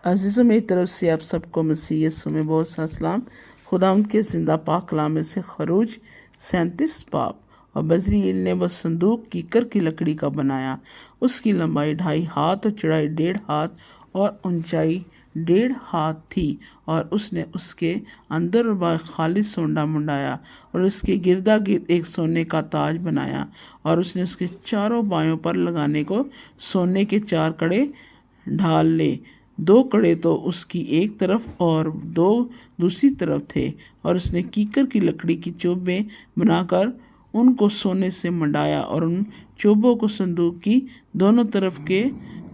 عزیزوں میری طرف سے آپ سب کو مسیح یسوع میں بہت سا سلام۔ خداوند کے زندہ پاک کلام میں سے خروج 37 باب۔ اور بزریل نے وہ صندوق کیکر کی لکڑی کا بنایا، اس کی لمبائی 2.5 ہاتھ اور چوڑائی 1.5 ہاتھ اور اونچائی 1.5 ہاتھ تھی، اور اس نے اس کے اندر اور باہر خالص سونڈا منڈایا، اور اس کے گردا گرد ایک سونے کا تاج بنایا، اور اس نے اس کے چاروں بایوں پر لگانے کو سونے کے 4 کڑے ڈھال لے، 2 کڑے تو اس کی ایک طرف اور 2 دوسری طرف تھے، اور اس نے کیکر کی لکڑی کی چوبیں بنا کر ان کو سونے سے منڈایا، اور ان چوبوں کو صندوق کی دونوں طرف کے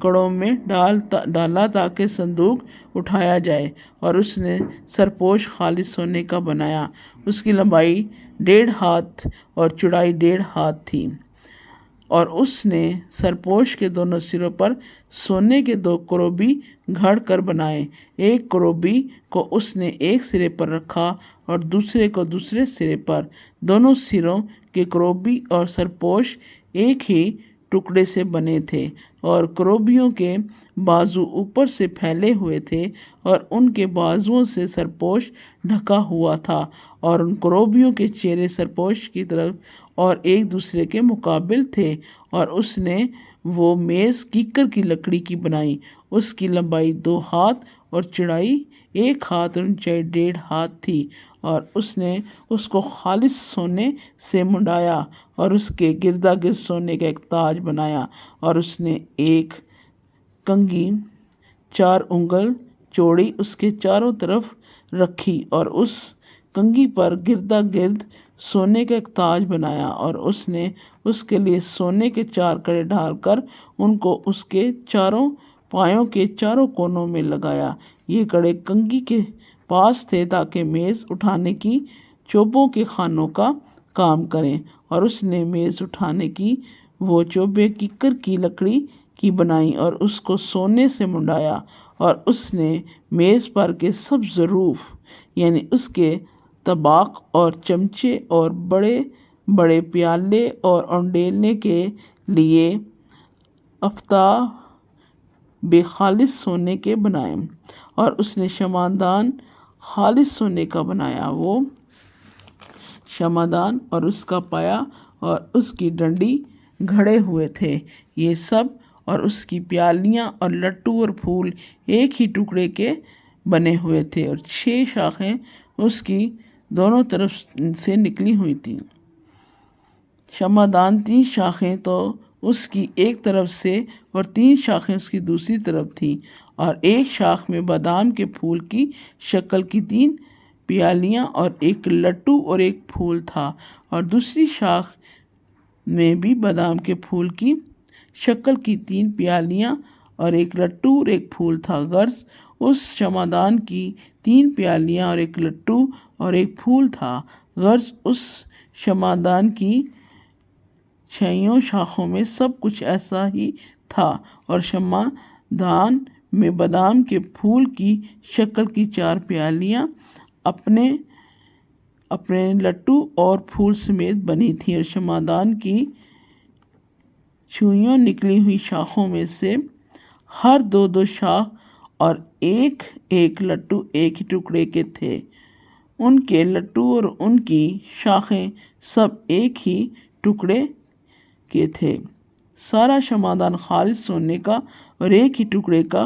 کڑوں میں ڈالا تاکہ صندوق اٹھایا جائے، اور اس نے سرپوش خالص سونے کا بنایا، اس کی لمبائی 1.5 ہاتھ اور چوڑائی 1.5 ہاتھ تھی، اور اس نے سرپوش کے دونوں سروں پر سونے کے 2 کروبی گھڑ کر بنائے، ایک کروبی کو اس نے ایک سرے پر رکھا اور دوسرے کو دوسرے سرے پر، دونوں سروں کے کروبی اور سرپوش ایک ہی ٹکڑے سے بنے تھے، اور کروبیوں کے بازو اوپر سے پھیلے ہوئے تھے، اور ان کے بازوؤں سے سرپوش ڈھکا ہوا تھا، اور ان کروبیوں کے چہرے سرپوش کی طرف اور ایک دوسرے کے مقابل تھے، اور اس نے وہ میز کیکر کی لکڑی کی بنائی، اس کی لمبائی 2 ہاتھ اور چوڑائی 1 ہاتھ اور اونچائی 1.5 ہاتھ تھی، اور اس نے اس کو خالص سونے سے منڈایا، اور اس کے گردا گرد سونے کا ایک تاج بنایا، اور اس نے ایک کنگھی 4 انگل چوڑی اس کے چاروں طرف رکھی، اور اس کنگھی پر گردا گرد سونے کا ایک تاج بنایا، اور اس نے اس کے لیے سونے کے 4 کڑے ڈھال کر ان کو اس کے چاروں پایوں کے چاروں کونوں میں لگایا۔ یہ کڑے کنگھی کے پاس تھے تاکہ میز اٹھانے کی چوبوں کے خانوں کا کام کریں، اور اس نے میز اٹھانے کی وہ چوبیں کیکر کی لکڑی کی بنائیں اور اس کو سونے سے منڈایا، اور اس نے میز پر کے سب ظروف یعنی اس کے طباق اور چمچے اور بڑے بڑے پیالے اور اونڈیلنے کے لیے افتاء بے خالص سونے کے بنائے، اور اس نے شمعدان خالص سونے کا بنایا، وہ شمعدان اور اس کا پایا اور اس کی ڈنڈی گھڑے ہوئے تھے، یہ سب اور اس کی پیالیاں اور لٹو اور پھول ایک ہی ٹکڑے کے بنے ہوئے تھے، اور 6 شاخیں اس کی دونوں طرف سے نکلی ہوئی تھیں۔ شمعدان 3 شاخیں تو اس کی ایک طرف سے اور 3 شاخیں اس کی دوسری طرف تھیں، اور ایک شاخ میں بادام کے پھول کی شکل کی 3 پیالیاں اور ایک لٹو اور ایک پھول تھا، اور دوسری شاخ میں بھی بادام کے پھول کی شکل کی 3 پیالیاں اور ایک لٹو اور ایک پھول تھا، غرض اس شمعدان کی 3 پیالیاں اور ایک لٹو اور ایک پھول تھا، غرض اس شمعدان کی 6 شاخوں میں سب کچھ ایسا ہی تھا، اور شمعدان میں بادام کے پھول کی شکل کی 4 پیالیاں اپنے لٹو اور پھول سمیت بنی تھیں، اور شمعدان کی 6 نکلی ہوئی شاخوں میں سے ہر 2 شاخ اور ایک ایک لٹو ایک ہی ٹکڑے کے تھے، ان کے لٹو اور ان کی شاخیں سب ایک ہی ٹکڑے کے تھے، سارا شمعدان خالص سونے کا اور ایک ہی ٹکڑے کا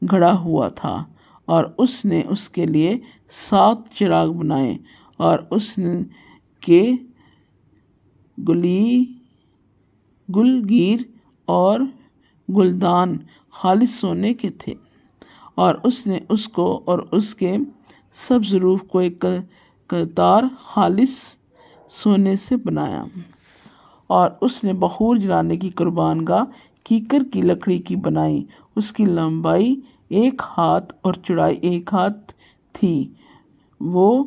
گھڑا ہوا تھا، اور اس نے اس کے لیے 7 چراغ بنائے، اور اس کے گلگیر اور گلدان خالص سونے کے تھے، اور اس نے اس کو اور اس کے سب ظروف کو ایک قطار خالص سونے سے بنایا، اور اس نے بخور جلانے کی قربان گاہ کیکر کی لکڑی کی بنائی، اس کی لمبائی 1 ہاتھ اور چوڑائی 1 ہاتھ تھی، وہ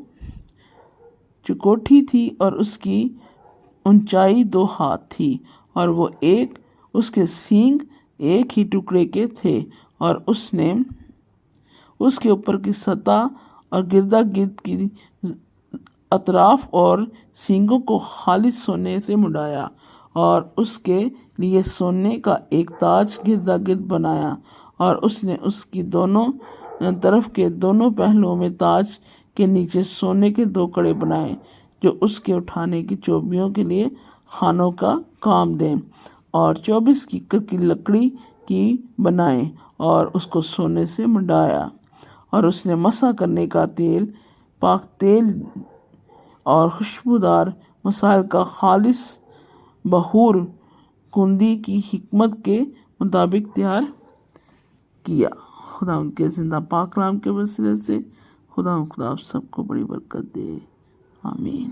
چوکوٹھی تھی اور اس کی اونچائی 2 ہاتھ تھی، اور وہ اس کے سینگ ایک ہی ٹکڑے کے تھے، اور اس نے اس کے اوپر کی سطح اور گردا گرد کی اطراف اور سینگوں کو خالص سونے سے منڈایا، اور اس کے لیے سونے کا ایک تاج گردا گرد بنایا، اور اس نے اس کی دونوں طرف کے دونوں پہلوؤں میں تاج کے نیچے سونے کے 2 کڑے بنائے جو اس کے اٹھانے کی چوبیوں کے لیے خانوں کا کام دیں، اور 24 کیکر کی لکڑی کی بنائے اور اس کو سونے سے منڈایا۔ اور اس نے مسح کرنے کا تیل، پاک تیل اور خوشبودار مسائل کا خالص بخور کندی کی حکمت کے مطابق تیار کیا۔ خدا ان کے زندہ پاک کلام کے وسیلے سے خدا آپ سب کو بڑی برکت دے، آمین۔